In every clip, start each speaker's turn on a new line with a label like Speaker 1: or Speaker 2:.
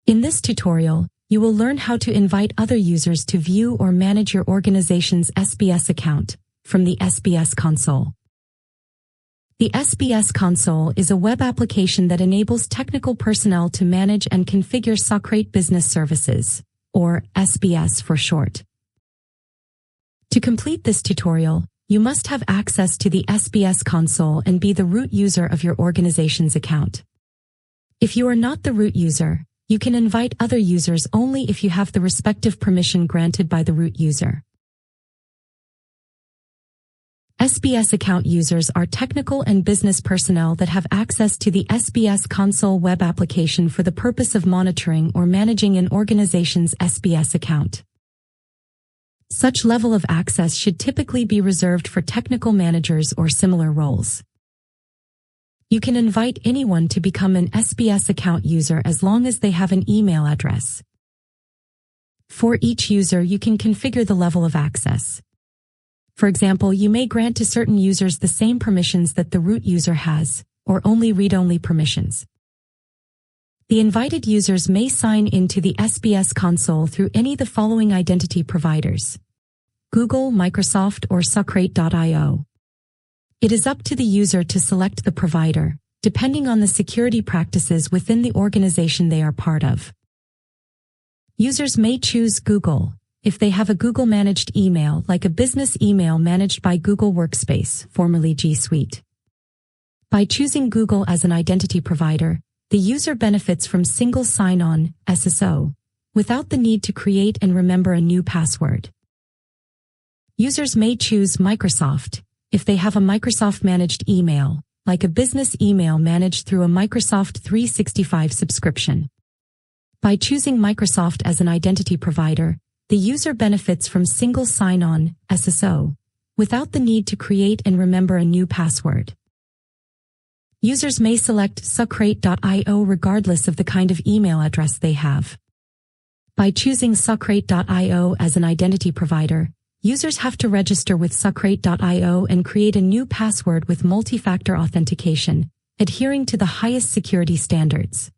Speaker 1: In this tutorial, you will learn how to invite other users to view or manage your organization's SBS account from the SBS console. The SBS console is a web application that enables technical personnel to manage and configure Socrate Business Services, or SBS for short. To complete this tutorial, you must have access to the SBS console and be the root user of your organization's account. If you are not the root user, you can invite other users only if you have the respective permission granted by the root user. SBS account users are technical and business personnel that have access to the SBS console web application for the purpose of monitoring or managing an organization's SBS account. Such level of access should typically be reserved for technical managers or similar roles. You can invite anyone to become an SBS account user as long as they have an email address. For each user, you can configure the level of access. For example, you may grant to certain users the same permissions that the root user has, or only read-only permissions. The invited users may sign into the SBS console through any of the following identity providers: Google, Microsoft, or Socrate.io. It is up to the user to select the provider, depending on the security practices within the organization they are part of. Users may choose Google if they have a Google-managed email, like a business email managed by Google Workspace, formerly G Suite. By choosing Google as an identity provider, the user benefits from single sign-on, SSO, without the need to create and remember a new password. Users may choose Microsoft if they have a Microsoft-managed email, like a business email managed through a Microsoft 365 subscription. By choosing Microsoft as an identity provider, the user benefits from single sign-on, SSO, without the need to create and remember a new password. Users may select Socrate.io regardless of the kind of email address they have. By choosing Socrate.io as an identity provider, users have to register with Socrate.io and create a new password with multi-factor authentication, adhering to the highest security standards.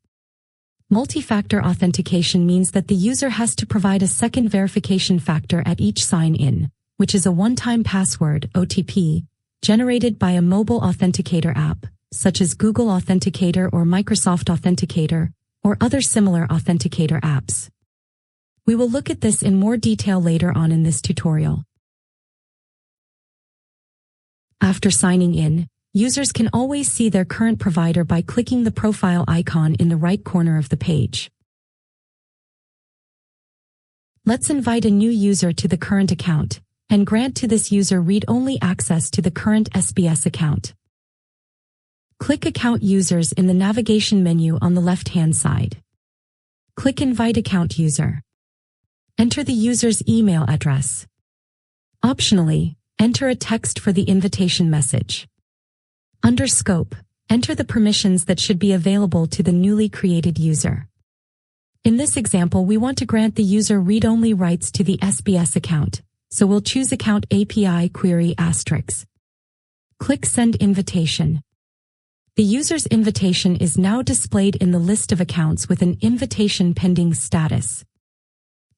Speaker 1: Multi-factor authentication means that the user has to provide a second verification factor at each sign-in, which is a one-time password, OTP, generated by a mobile authenticator app, such as Google Authenticator or Microsoft Authenticator, or other similar authenticator apps. We will look at this in more detail later on in this tutorial. After signing in, users can always see their current provider by clicking the profile icon in the right corner of the page. Let's invite a new user to the current account, and grant to this user read-only access to the current SBS account. Click Account Users in the navigation menu on the left-hand side. Click Invite Account User. Enter the user's email address. Optionally, enter a text for the invitation message. Under Scope, enter the permissions that should be available to the newly created user. In this example, we want to grant the user read-only rights to the SBS account, so we'll choose Account API Query *. Click Send Invitation. The user's invitation is now displayed in the list of accounts with an invitation pending status.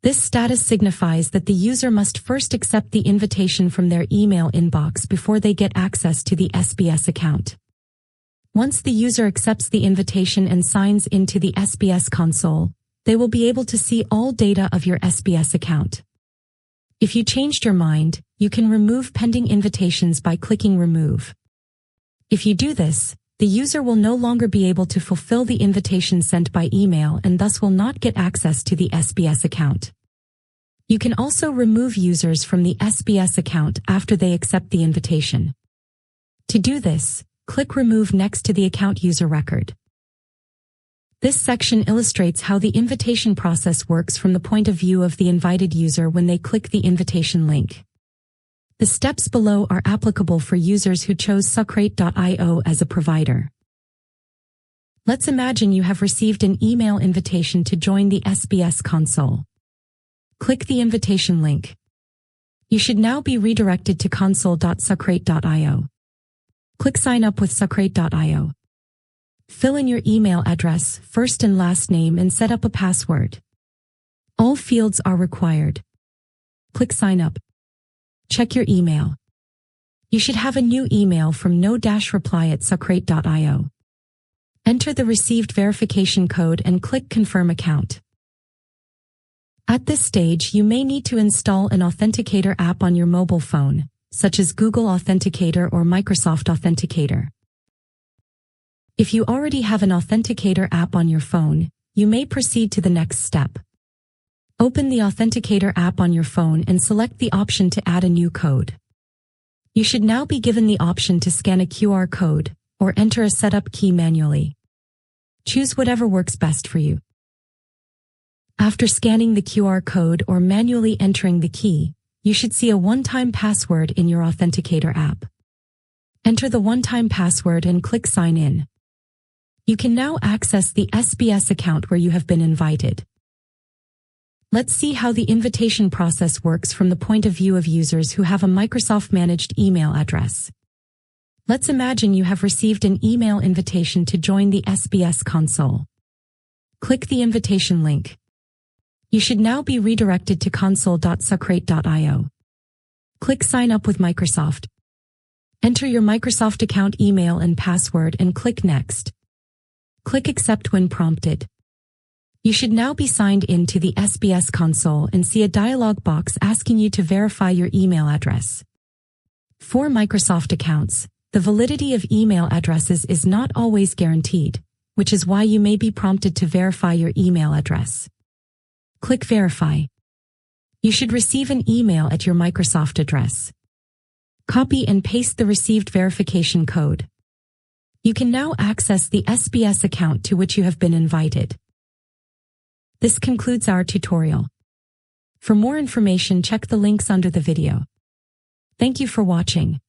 Speaker 1: This status signifies that the user must first accept the invitation from their email inbox before they get access to the SBS account. Once the user accepts the invitation and signs into the SBS console, they will be able to see all data of your SBS account. If you changed your mind, you can remove pending invitations by clicking Remove. If you do this, the user will no longer be able to fulfill the invitation sent by email and thus will not get access to the SBS account. You can also remove users from the SBS account after they accept the invitation. To do this, click Remove next to the account user record. This section illustrates how the invitation process works from the point of view of the invited user when they click the invitation link. The steps below are applicable for users who chose Socrate.io as a provider. Let's imagine you have received an email invitation to join the SBS console. Click the invitation link. You should now be redirected to console.socrate.io. Click Sign up with Socrate.io. Fill in your email address, first and last name, and set up a password. All fields are required. Click Sign Up. Check your email. You should have a new email from no-reply@socrate.io. Enter the received verification code and click Confirm Account. At this stage, you may need to install an authenticator app on your mobile phone, such as Google Authenticator or Microsoft Authenticator. If you already have an authenticator app on your phone, you may proceed to the next step. Open the authenticator app on your phone and select the option to add a new code. You should now be given the option to scan a QR code or enter a setup key manually. Choose whatever works best for you. After scanning the QR code or manually entering the key, you should see a one-time password in your authenticator app. Enter the one-time password and click Sign In. You can now access the SBS account where you have been invited. Let's see how the invitation process works from the point of view of users who have a Microsoft-managed email address. Let's imagine you have received an email invitation to join the SBS console. Click the invitation link. You should now be redirected to console.socrate.io. Click Sign Up with Microsoft. Enter your Microsoft account email and password and click Next. Click Accept when prompted. You should now be signed in to the SBS console and see a dialog box asking you to verify your email address. For Microsoft accounts, the validity of email addresses is not always guaranteed, which is why you may be prompted to verify your email address. Click Verify. You should receive an email at your Microsoft address. Copy and paste the received verification code. You can now access the SBS account to which you have been invited. This concludes our tutorial. For more information, check the links under the video. Thank you for watching.